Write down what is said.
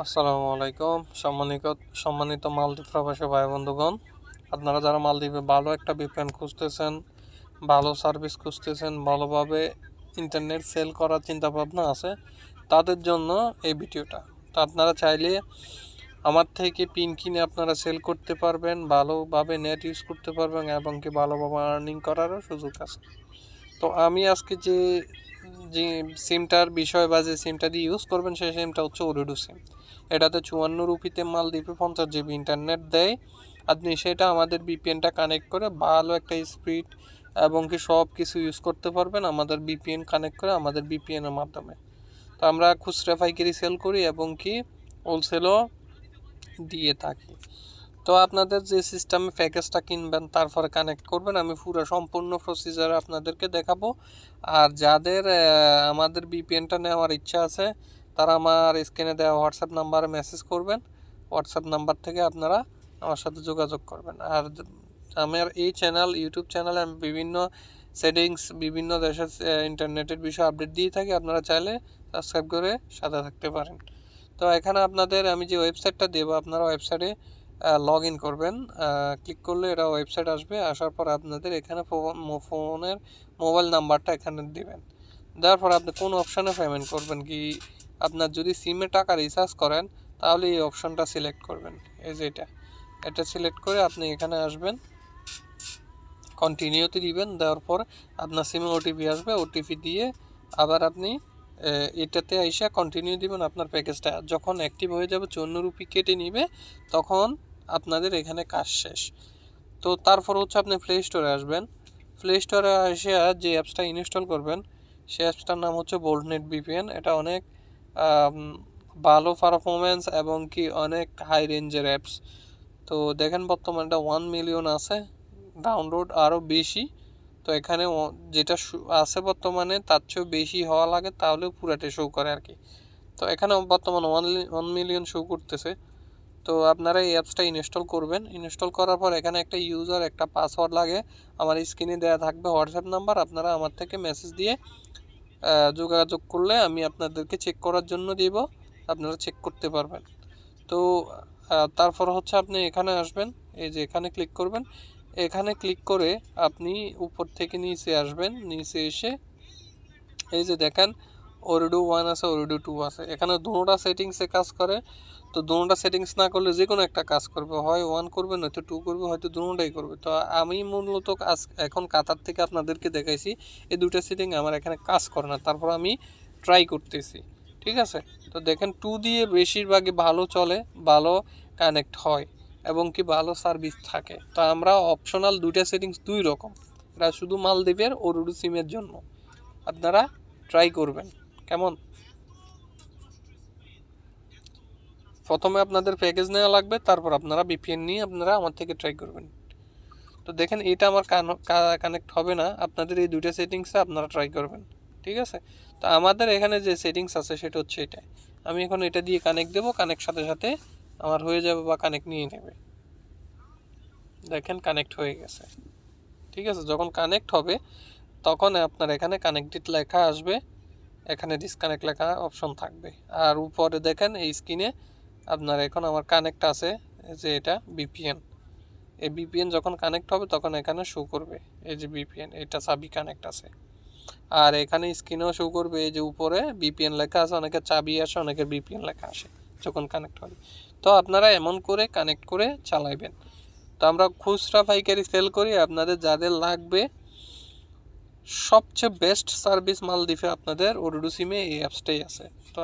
আসসালামু আলাইকুম। সম্মানিত মালদ্বীপ প্রবাসী ভাই বন্ধুগণ, আপনারা যারা মালদ্বীপে ভালো একটা ভিপিএন খুঁজতেছেন, ভালো সার্ভিস খুঁজতেছেন, ভালোভাবে ইন্টারনেট সেল করার চিন্তা ভাবনা আছে, তাদের জন্য এই ভিডিওটা। তো আপনারা চাইলে আমার থেকে পিন কিনে আপনারা সেল করতে পারবেন, ভালোভাবে নেট ইউজ করতে পারবেন এবং কি ভালোভাবে আর্নিং করারও সুযোগ আছে। তো আমি আজকে যে যে সিমটার বিষয় বা যে সিমটা দিয়ে ইউজ করবেন সেই সিমটা হচ্ছে ওরিডু সিম। এটাতে 54 রুপিতে মালদ্বীপে 50 জিবি ইন্টারনেট দেয়। আপনি সেটা আমাদের বিপিএনটা কানেক্ট করে ভালো একটা স্পিড এবং কি সব কিছু ইউজ করতে পারবেন আমাদের বিপিএন কানেক্ট করে আমাদের বিপিএনের মাধ্যমে। তো আমরা খুচরা পাইকারি সেল করি এবং কি হোলসেলও দিয়ে থাকি। তো আপনাদের যে সিস্টেমে প্যাকেজটা কিনবেন তারপরে কানেক্ট করবেন, আমি পুরো সম্পূর্ণ প্রসিজার আপনাদেরকে দেখাবো। আর যাদের আমাদের বিপিএনটা নেওয়ার ইচ্ছা আছে তারা আমার স্ক্রিনে দেওয়া হোয়াটসঅ্যাপ নাম্বারে মেসেজ করবেন। হোয়াটসঅ্যাপ নাম্বার থেকে আপনারা আমার সাথে যোগাযোগ করবেন। আর আমার এই ইউটিউব চ্যানেলে আমি বিভিন্ন সেটিংস, বিভিন্ন দেশের ইন্টারনেটের বিষয়ে আপডেট দিয়ে থাকি। আপনারা চাইলে সাবস্ক্রাইব করে সাথে থাকতে পারেন। তো এখানে আপনাদের আমি যে ওয়েবসাইটটা দেবো, আপনারা ওয়েবসাইটে লগ ইন করবেন। ক্লিক করলে এটা ওয়েবসাইট আসবে। আসার পর আপনাদের এখানে ফোনের মোবাইল নাম্বারটা এখানে দিবেন। দেওয়ার পর আপনি কোন অপশানে পেমেন্ট করবেন, কি আপনার যদি সিমে টাকা রিচার্জ করেন তাহলে এই অপশানটা সিলেক্ট করবেন। এই যে এটা সিলেক্ট করে আপনি এখানে আসবেন, কন্টিনিউতে দিবেন। দেওয়ার পর আপনার সিমে ওটিপি আসবে, ওটিপি দিয়ে আবার আপনি এটাতে এসে কন্টিনিউ দিবেন। আপনার প্যাকেজটা যখন অ্যাক্টিভ হয়ে যাবে 54 রুপি কেটে নিবে, তখন আপনাদের এখানে কাজ শেষ। তো তারপর হচ্ছে আপনি প্লে স্টোরে আসবেন। প্লে স্টোরে এসে যে অ্যাপসটা ইনস্টল করবেন সেই অ্যাপসটার নাম হচ্ছে বোল্টনেট ভিপিএন। এটা অনেক ভালো পারফরমেন্স এবং কি অনেক হাই রেঞ্জের অ্যাপস। তো দেখেন বর্তমানে এটা 1 মিলিয়ন আছে, ডাউনলোড আরও বেশি। তো এখানে যেটা আছে বর্তমানে তার চেয়েও বেশি হওয়া লাগে, তাহলেও পুরাটা শো করে আর কি। তো এখানে বর্তমানে 1 মিলিয়ন শো করতেছে। তো আপনারা এই অ্যাপসটা ইনস্টল করবেন। ইনস্টল করার পর এখানে একটা ইউজার, একটা পাসওয়ার্ড লাগে। আমার স্ক্রিনে দেওয়া থাকবে হোয়াটসঅ্যাপ নাম্বার, আপনারা আমার থেকে মেসেজ দিয়ে যোগাযোগ করলে আমি আপনাদেরকে চেক করার জন্য দিব, আপনারা চেক করতে পারবেন। তো তারপর হচ্ছে আপনি এখানে আসবেন, এই যে এখানে ক্লিক করবেন। এখানে ক্লিক করে আপনি উপর থেকে নিচে আসবেন। নিচে এসে এই যে দেখেন ওরিডু 1 আছে, ওরিডু 2 আছে। এখানে দুটোটা সেটিংসে কাজ করে। তো দুটোটা সেটিংস না করলে যে কোনো একটা কাজ করবে, হয় 1 করবে নয়তো 2 করবে, হয়তো দুটোটাই করবে। তো আমি মূলত এখন কাতার থেকে আপনাদেরকে দেখাইছি এই দুটো সেটিং আমার এখানে কাজ করে না, তারপর আমি ট্রাই করতেছি। ঠিক আছে, তো দেখেন 2 দিয়ে বেশিরভাগই ভালো চলে, ভালো কানেক্ট হয় এবং কি ভালো সার্ভিস থাকে। তো আমরা অপশনাল দুইটা সেটিংস দুই রকম, এটা শুধু মালদ্বীপের ওরিডু সিমের জন্য। আপনারা ট্রাই করবেন কেমন। প্রথমে আপনাদের প্যাকেজ নেওয়া লাগবে, তারপর আপনারা বিপিএন নিয়ে আপনারা আমার থেকে ট্রাই করবেন। তো দেখেন এটা আমার কানেক্ট হবে না, আপনাদের এই দুইটা সেটিংসে আপনারা ট্রাই করবেন। ঠিক আছে, তো আমাদের এখানে যে সেটিংস আছে সেটা হচ্ছে এটা। আমি এখন এটা দিয়ে কানেক্ট দেবো, কানেক্ট সাথে সাথে আমার হয়ে যাবে বা কানেক্ট নিয়ে নেবে। দেখেন কানেক্ট হয়ে গেছে। ঠিক আছে, যখন কানেক্ট হবে তখন আপনার এখানে কানেক্টেড লেখা আসবে, এখানে ডিসকানেক্ট লেখা অপশন থাকবে। আর উপরে দেখেন এই স্ক্রিনে আপনার এখন আমার কানেক্ট আছে, যে এটা বিপিএন। এই বিপিএন যখন কানেক্ট হবে তখন এখানে শো করবে এই যে বিপিএন, এটা চাবি কানেক্ট আছে। আর এখানে স্ক্রিনেও শো করবে এই যে উপরে বিপিএন লেখা আছে, অনেকের চাবি আসে, অনেকের বিপিএন লেখা আসে যখন কানেক্ট হবে। তো আপনারা এমন করে কানেক্ট করে চালাইবেন। তো আমরা খুচরা পাইকারি সেল করি, আপনাদের যাদের লাগবে সবচেয়ে বেস্ট সার্ভিস মালদ্বীপে আপনাদের ওরিডু সিমে এই অ্যাপসটাই আছে। তো